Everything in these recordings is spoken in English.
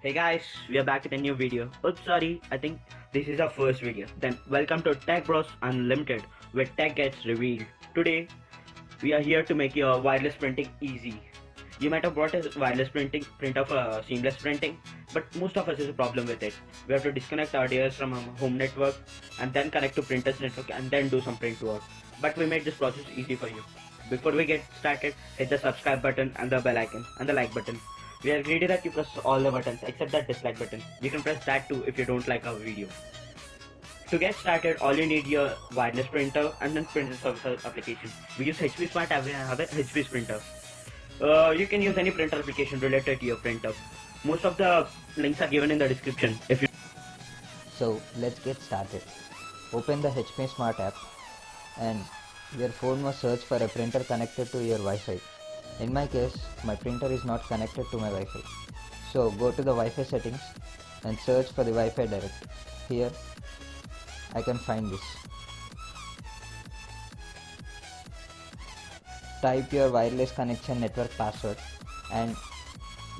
Hey guys, we are back with a new video. Oops, sorry, I think this is our first video. Then welcome to TechBros Unlimited, where tech gets revealed. Today, we are here to make your wireless printing easy. You might have bought a wireless printer for seamless printing, but most of us has a problem with it. We have to disconnect our device from our home network and then connect to printer's network and then do some print work. But we made this process easy for you. Before we get started, hit the subscribe button and the bell icon and the like button. We are greedy that you press all the buttons except that dislike button. You can press that too if you don't like our video. To get started, all you need your wireless printer and then printer service application. We use HP Smart have a HP printer. You can use any printer application related to your printer. Most of the links are given in the description. If you So let's get started. Open the HP Smart app and your phone must search for a printer connected to your Wi-Fi. In my case, my printer is not connected to my Wi-Fi. So go to the Wi-Fi settings and search for the Wi-Fi direct. Here I can find this. Type your wireless connection network password and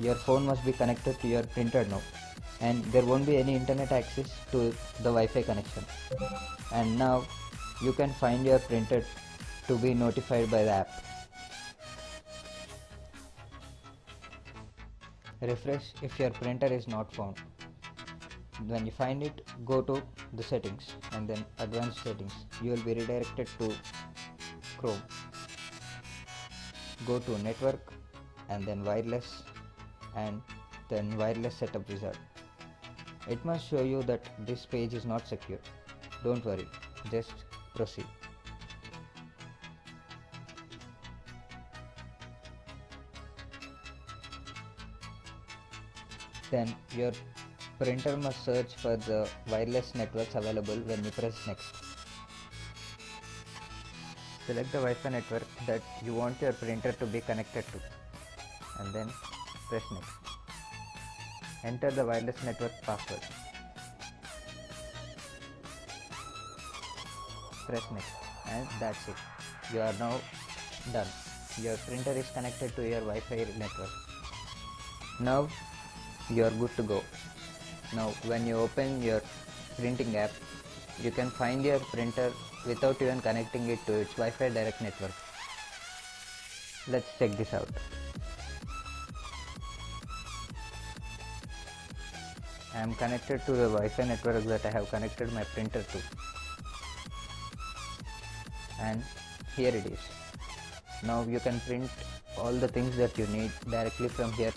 your phone must be connected to your printer now, and there won't be any internet access to the Wi-Fi connection. And now you can find your printer to be notified by the app. Refresh if your printer is not found. When you find it, go to the settings and then advanced settings. You will be redirected to Chrome. Go to network and then wireless and then wireless setup wizard. It must show you that this page is not secure. Don't worry, just proceed. Then your printer must search for the wireless networks available when you press next. Select the Wi-Fi network that you want your printer to be connected to and then press next. Enter the wireless network password. Press next and that's it. You are now done. Your printer is connected to your Wi-Fi network. Now you are good to go. Now when you open your printing app, you can find your printer without even connecting it to its Wi-Fi direct network. Let's check this out. I am connected to the Wi-Fi network that I have connected my printer to. And here it is. Now you can print all the things that you need directly from here.